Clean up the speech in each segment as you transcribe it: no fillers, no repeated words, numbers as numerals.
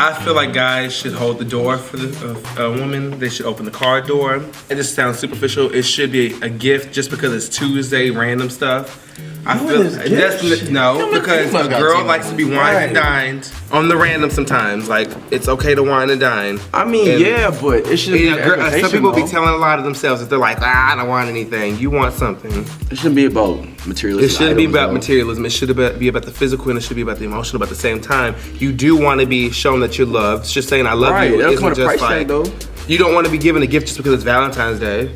I feel like guys should hold the door for a woman. They should open the car door. It just sounds superficial. It should be a gift just because it's Tuesday, random stuff. I feel because a girl likes to be wined and dined on the random sometimes. Like, it's okay to wine and dine. I mean, but it should be some people be telling a lot of themselves that they're like, I don't want anything. You want something. It shouldn't be about materialism. It shouldn't be about materialism. It should be about the physical and it should be about the emotional. But at the same time, you do want to be shown that you're loved. It's just saying I love you isn't just like, you don't want to be given a gift just because it's Valentine's Day.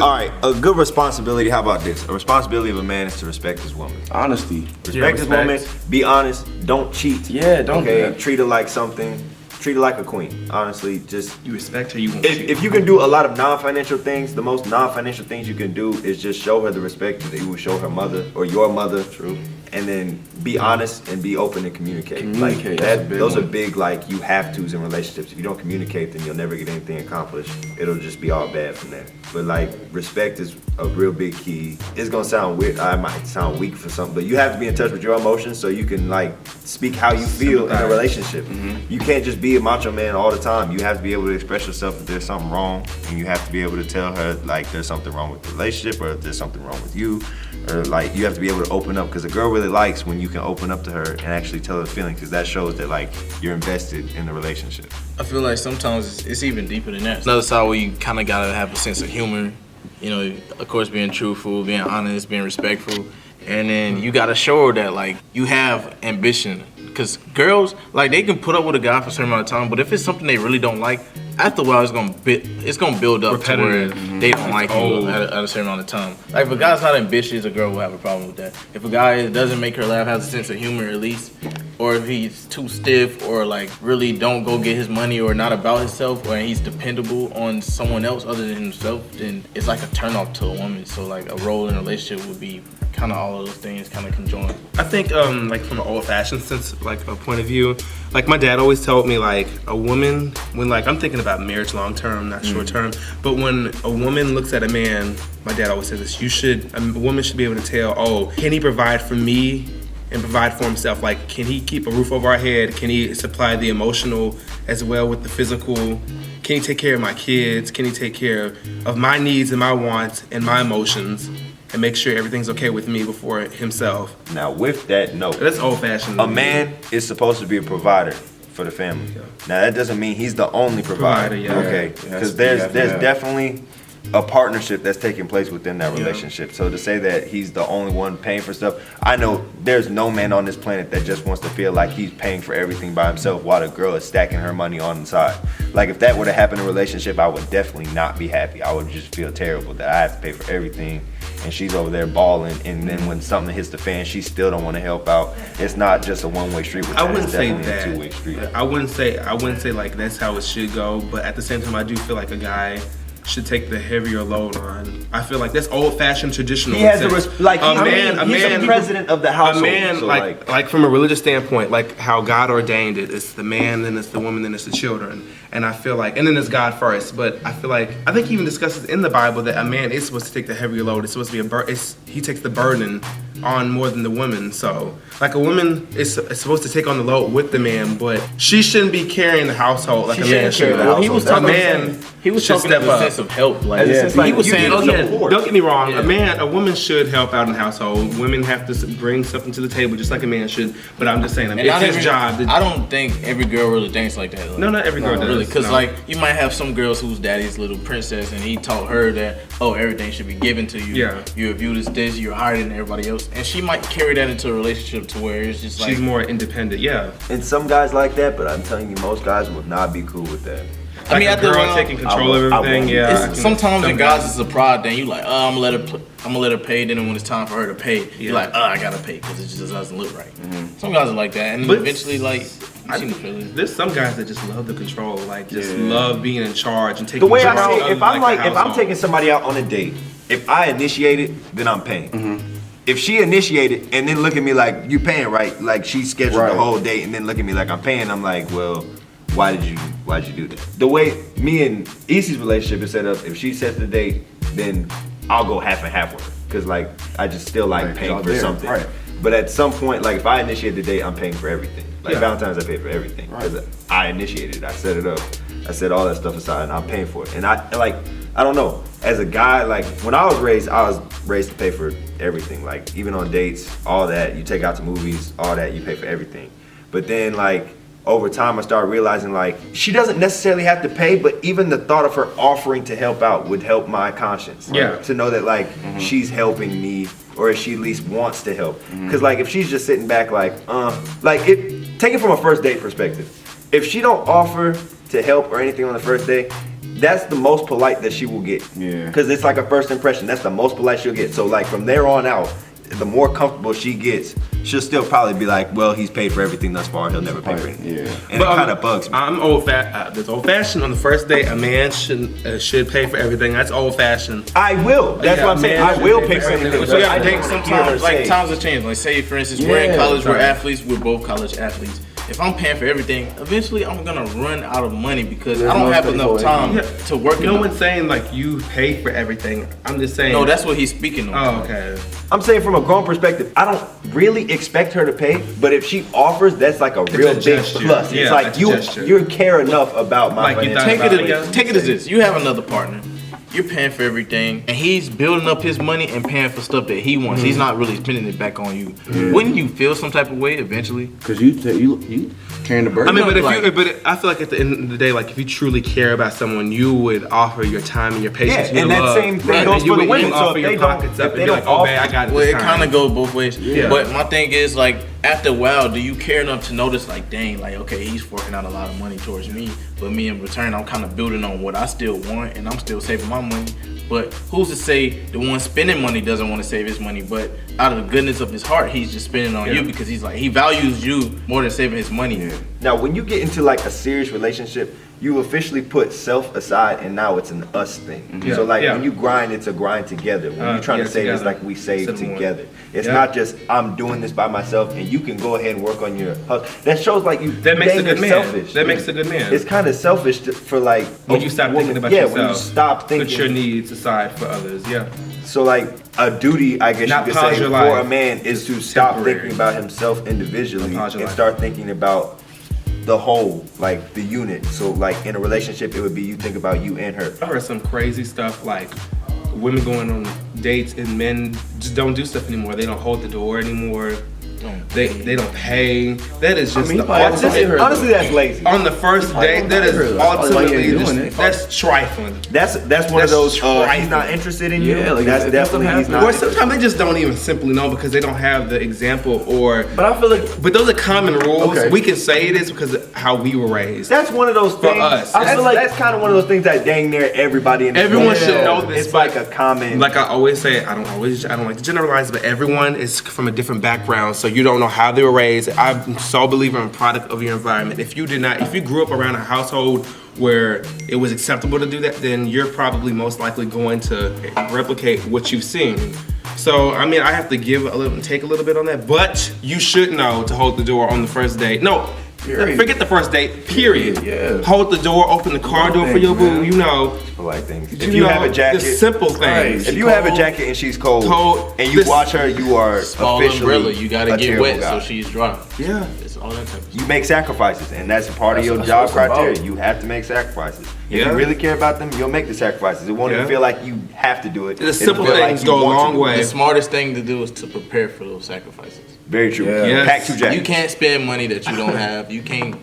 All right, a good responsibility. How about this? A responsibility of a man is to respect his woman. Honesty. Respect his woman. Be honest. Don't cheat. Yeah, don't. Okay, treat her like something. Treat her like a queen. Honestly, just you respect her. You won't. If you can do a lot of non-financial things, the most non-financial things you can do is just show her the respect that you would show her mother or your mother. True. And then be honest and be open and communicate. Like those are big, like, you have tos in relationships. If you don't communicate, then you'll never get anything accomplished. It'll just be all bad from there. But like, respect is a real big key. It's gonna sound weird. I might sound weak for something, but you have to be in touch with your emotions so you can like speak how you feel in a relationship. You can't just be a macho man all the time. You have to be able to express yourself if there's something wrong, and you have to be able to tell her like there's something wrong with the relationship, or if there's something wrong with you, or like you have to be able to open up, because a girl really likes when you can open up to her and actually tell her feelings, because that shows that like you're invested in the relationship. I feel like sometimes it's even deeper than that. It's another side where you kind of gotta have a sense of humor. You know, of course, being truthful, being honest, being respectful, and then you gotta show her that like you have ambition. Cause girls, like, they can put up with a guy for a certain amount of time, but if it's something they really don't like, after a while it's gonna build up to where they don't like you at a certain amount of time. Like, if a guy's not ambitious, a girl will have a problem with that. If a guy doesn't make her laugh, has a sense of humor at least, or if he's too stiff, or like really don't go get his money, or not about himself, or he's dependable on someone else other than himself, then it's like a turn off to a woman. So like a role in a relationship would be kind of all of those things kind of conjoined. I think like from an old-fashioned sense, like a point of view, like my dad always told me, like, a woman, when like I'm thinking about marriage long term, not short term, but when a woman looks at a man, my dad always says this, a woman should be able to tell, oh, can he provide for me and provide for himself? Like, can he keep a roof over our head? Can he supply the emotional as well with the physical? Can he take care of my kids? Can he take care of my needs and my wants and my emotions, and make sure everything's okay with me before himself? Now, with that note, that's old-fashioned. A man is supposed to be a provider for the family. Yeah. Now, that doesn't mean he's the only provider. Okay, because there's definitely a partnership that's taking place within that relationship. So to say that he's the only one paying for stuff, I know there's no man on this planet that just wants to feel like he's paying for everything by himself while the girl is stacking her money on the side. Like, if that would have happened in a relationship, I would definitely not be happy. I would just feel terrible that I have to pay for everything, and she's over there balling, and then when something hits the fan, she still don't want to help out. It's not just a one-way street with that. I wouldn't say that. A two-way street. I wouldn't say like that's how it should go, but at the same time, I do feel like a guy should take the heavier load on. I feel like that's old-fashioned, traditional. He has he's the president of the household. A man, so like from a religious standpoint, like how God ordained it, it's the man, then it's the woman, then it's the children. And I feel like, and then it's God first. But I think he even discusses in the Bible that a man is supposed to take the heavier load. It's supposed to be he takes the burden on more than the woman. So like a woman is supposed to take on the load with the man, but she shouldn't be carrying the household like a man should. He was talking in the sense of help. Like, he was saying, don't get me wrong, a woman should help out in the household. Women have to bring something to the table just like a man should. But I'm just saying, it's his job. I don't think every girl really thinks like that. Like, no, not every girl does. Really, because like you might have some girls whose daddy's little princess, and he taught her that, oh, everything should be given to you. Yeah. You're viewed as this, you're higher than everybody else, and she might carry that into a relationship to where it's just like she's more independent. Yeah. And some guys like that, but I'm telling you, most guys would not be cool with that. Like, I mean, a girl taking control of everything. Sometimes in guys it's a pride thing. You like, oh, I'm gonna let her pay. Then when it's time for her to pay, you're like, oh, I gotta pay because it just doesn't look right. Some guys are like that, and eventually, like, there's some guys that just love the control, like just love being in charge and taking. The way I see it, if I'm taking somebody out on a date, if I initiate it, then I'm paying. If she initiated and then look at me like, you paying, right? Like, she scheduled the whole date and then look at me like I'm paying, I'm like, well, why'd you do that? The way me and Isi's relationship is set up, if she sets the date, then I'll go half and half with her. Cause like, I just still like paying for something. But at some point, like if I initiate the date, I'm paying for everything. Like Valentine's, I pay for everything because I initiated it. I set it up. I set all that stuff aside, and I'm paying for it. And I don't know. As a guy, like when I was raised to pay for everything. Like even on dates, all that. You take out to movies, all that. You pay for everything. But then like over time, I started realizing like she doesn't necessarily have to pay, but even the thought of her offering to help out would help my conscience. Yeah. To know that like she's helping me, or if she at least wants to help. Because like if she's just sitting back take it from a first date perspective. If she don't offer to help or anything on the first day, that's the most polite that she will get. Yeah. Because it's like a first impression. That's the most polite she'll get. So like from there on out, the more comfortable she gets, she'll still probably be like, well, he's paid for everything thus far. He'll never pay for anything. Yeah. And it kind of bugs me. I'm that's old fashioned. On the first date, a man should pay for everything. That's old fashioned. I will. That's what I'm saying. I will pay for everything. But you gotta think sometimes, like times have changed. Like say for instance, we're in college, we're athletes, we're both college athletes. If I'm paying for everything, eventually I'm gonna run out of money because I don't have enough time to work. No one's saying like you pay for everything. I'm just saying. No, that's what he's speaking on. Oh, okay. I'm saying from a grown perspective, I don't really expect her to pay, but if she offers, that's like a real big plus. Yeah, it's like you care enough about my financial. Take it as this: you have another partner. You're paying for everything, and he's building up his money and paying for stuff that he wants. He's not really spending it back on you. Wouldn't you feel some type of way eventually? Because you carrying the burden. I mean, but I feel like at the end of the day, like if you truly care about someone, you would offer your time and your patience. Yeah, and that same thing goes for the women. So if they don't oh man, I got it. Well, it kind of goes both ways. Yeah. But my thing is like, after a while, do you care enough to notice like, dang, like okay, he's forking out a lot of money towards me, but me in return, I'm kind of building on what I still want, and I'm still saving my money. But who's to say the one spending money doesn't want to save his money, but out of the goodness of his heart, he's just spending on you because he's like, he values you more than saving his money. Yeah. Now, when you get into like a serious relationship, you officially put self aside, and now it's an us thing. So like when you grind, it's a grind together. When you're trying to save, it's like we save together. It's not just I'm doing this by myself, and you can go ahead and work on your hustle. That shows like you. That makes a good man. Selfish. That makes a good man. It's kind of selfish for like when you stop thinking about yourself. When you stop thinking. Put your needs aside for others. Yeah. So like a duty, I guess you could say, for a man is to stop thinking about himself individually and start thinking about the whole, like the unit. So like in a relationship, it would be you think about you and her. I heard some crazy stuff like women going on dates and men just don't do stuff anymore. They don't hold the door anymore. They don't pay. That is just honestly, that's lazy. On the first date, that is ultimately that's trifling. That's one of those he's not interested in you. Yeah, like that's definitely he's not. Or sometimes they just don't even simply know because they don't have the example or. But I feel like. But those are common rules. Okay. We can say it is because of how we were raised. That's one of those things. For us, I feel like that's kind of one of those things that dang near everybody in the everyone should know this. It's like a common. Like I always say, I don't like to generalize, but everyone is from a different background, so you don't know how they were raised. I'm so a believer in product of your environment. If you grew up around a household where it was acceptable to do that, then you're probably most likely going to replicate what you've seen. So, I mean, I have to give a little, take a little bit on that, but you should know to hold the door on the first date. No, forget the first date, period. Yeah. Hold the door, open the car door for your boo, you know. Polite things. If you have a jacket. The simple things. If you have a jacket and she's cold and you watch her, you are small officially umbrella. You gotta get wet guy. so she's dry. Yeah. It's all that type of stuff. You make sacrifices, and that's a part of your job criteria. You have to make sacrifices. If you really care about them, you'll make the sacrifices. It won't even feel like you have to do it. The simple things go a long way. The smartest thing to do is to prepare for those sacrifices. Very true. Yeah. Pack 2 jackets. You can't spend money that you don't have. You can't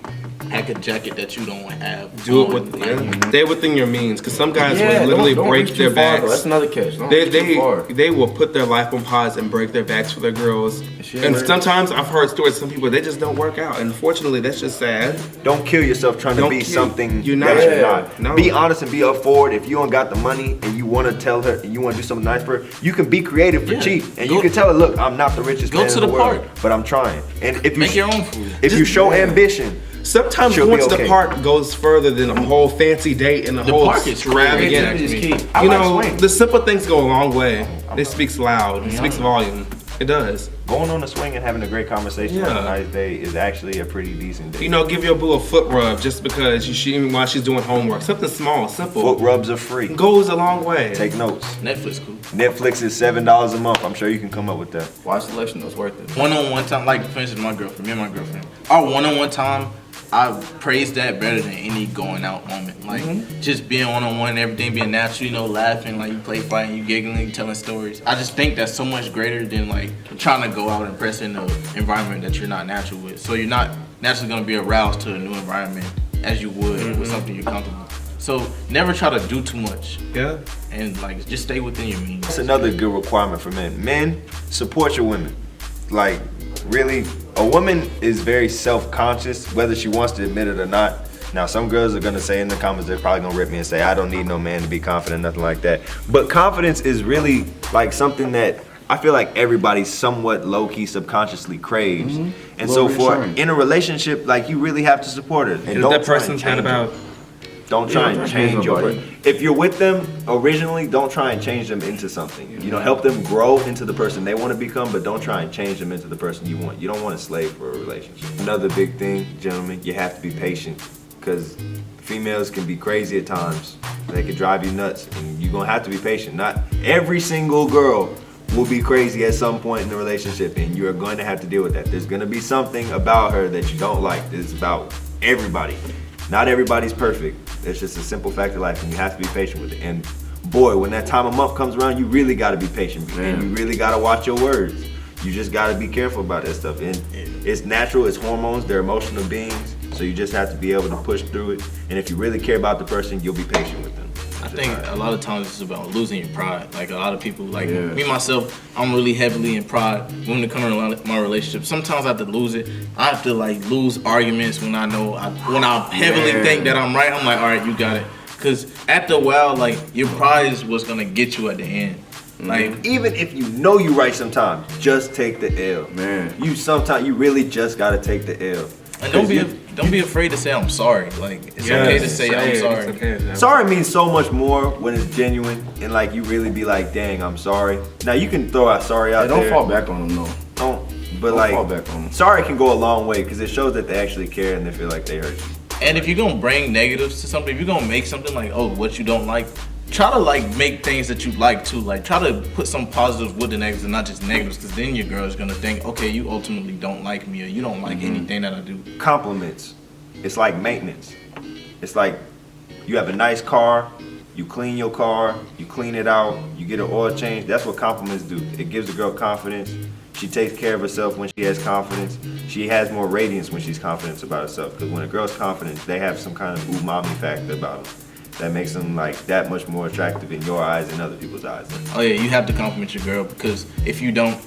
pack a jacket that you don't have. Do it with stay within your means, because some guys will literally break their backs. That's another catch. They will put their life on pause and break their backs for their girls. And sometimes I've heard stories. Some people they just don't work out. And unfortunately, that's just sad. Don't kill yourself trying to be something you're not. No. Be honest and be up for it. If you don't got the money and you want to tell her and you want to do something nice for her, you can be creative for cheap, and you can tell her, look, I'm not the richest man in the world, but I'm trying. And if you make your own food, if you show ambition. Sometimes going to the park goes further than a whole fancy date and a whole extravagant. You know, the simple things go a long way. It speaks loud. It speaks volume. It does. going on a swing and having a great conversation on a nice day is actually a pretty decent day. You know, give your boo a foot rub just because while she's doing homework. Something small, simple. Foot rubs are free. Goes a long way. Take notes. Netflix cool. Netflix is $7 a month. I'm sure you can come up with that. Watch selection, that's worth it. One-on-one time, like for instance, my girlfriend, me and my girlfriend, our one-on-one time, I praise that better than any going out moment. Like just being one-on-one and everything being natural, you know, laughing, like you play fighting, you giggling, you telling stories. I just think that's so much greater than like trying to go out and impress in an environment that you're not natural with. So you're not naturally gonna be aroused to a new environment as you would with something you're comfortable with. So never try to do too much. Yeah. And like just stay within your means. That's another good requirement for men. Men, support your women. Like, really, a woman is very self-conscious, whether she wants to admit it or not. Now, some girls are gonna say in the comments, they're probably gonna rip me and say, I don't need no man to be confident, nothing like that. But confidence is really like something that I feel like everybody somewhat low-key subconsciously craves. And so in a relationship, like you really have to support her. And That person's not about. Don't try and change your. If you're with them originally, don't try and change them into something. You know, help them grow into the person they want to become, but don't try and change them into the person you want. You don't want a slave for a relationship. Another big thing, gentlemen, you have to be patient, because females can be crazy at times. They can drive you nuts, and you're gonna have to be patient. Not every single girl will be crazy at some point in the relationship, and you are going to have to deal with that. There's gonna be something about her that you don't like. It's about everybody. Not everybody's perfect. It's just a simple fact of life, and you have to be patient with it. And boy, when that time of month comes around, you really got to be patient, and you really got to watch your words. You just got to be careful about that stuff. And it's natural, it's hormones, they're emotional beings, so you just have to be able to push through it. And if you really care about the person, you'll be patient with them. I think a lot of times it's about losing your pride. Like a lot of people, like me myself, I'm really heavily in pride when it comes to my relationship. Sometimes I have to lose it. I have to like lose arguments when I know, when I heavily think that I'm right. I'm like, all right, you got it. Because after a while, like your pride is what's gonna get you at the end. Like even if you know you right sometimes, just take the L. Man. You really just gotta take the L. And don't be afraid to say I'm sorry. Like it's okay to say I'm sorry. It's okay. Sorry means so much more when it's genuine and like you really be like, dang, I'm sorry. Now you can throw out sorry out Don't there. fall back on them, though. But Don't fall back on them. sorry can go a long way because it shows that they actually care and they feel like they hurt you. And if you're gonna bring negatives to something, if you're gonna make something like, oh, what you don't like, try to like make things that you like too. Like try to put some positives with the negatives and not just negatives, because then your girl is gonna think, okay, you ultimately don't like me or you don't like anything that I do. Compliments. It's like maintenance. It's like you have a nice car, you clean your car, you clean it out, you get an oil change. That's what compliments do. It gives a girl confidence. She takes care of herself when she has confidence. She has more radiance when she's confident about herself. Because when a girl's confident, they have some kind of umami factor about them that makes them like that much more attractive in your eyes and other people's eyes. Oh yeah, you have to compliment your girl, because if you don't,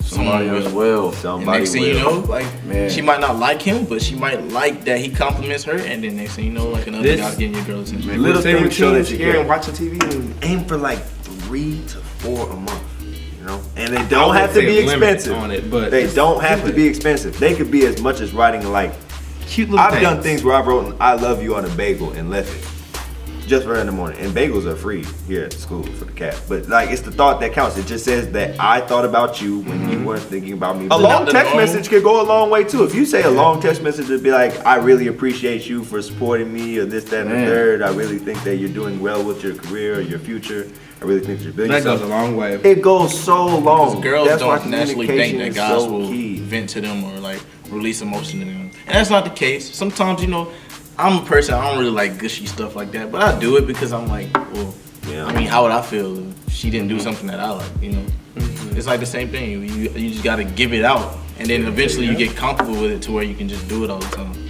Somebody else will. And next thing you know, like she might not like him, but she might like that he compliments her, and then next thing you know, like another guy's getting your girl's attention. Little things show that you care. And watching TV and aim for like 3 to 4 a month. You know, and they don't have to be expensive. On it, but they don't have to be expensive. They could be as much as writing like cute little I've done things where I've wrote "I love you" on a bagel and left it just for her in the morning. And bagels are free here at the school for the cat. But like, it's the thought that counts. It just says that I thought about you when you weren't thinking about me. A long text message could go a long way too. If you say a long text message, it'd be like, I really appreciate you for supporting me, or this, that, and the third. I really think that you're doing well with your career or your future. I really think you're building. That goes a long way. It goes so long. Girls That's why don't naturally think that guys will key. vent to them or like release emotion to them. And that's not the case. Sometimes, you know, I'm a person, I don't really like gushy stuff like that, but I do it because I'm like, well, I mean, how would I feel if she didn't do something that I like, you know? It's like the same thing. You just gotta give it out, and then eventually you get comfortable with it to where you can just do it all the time.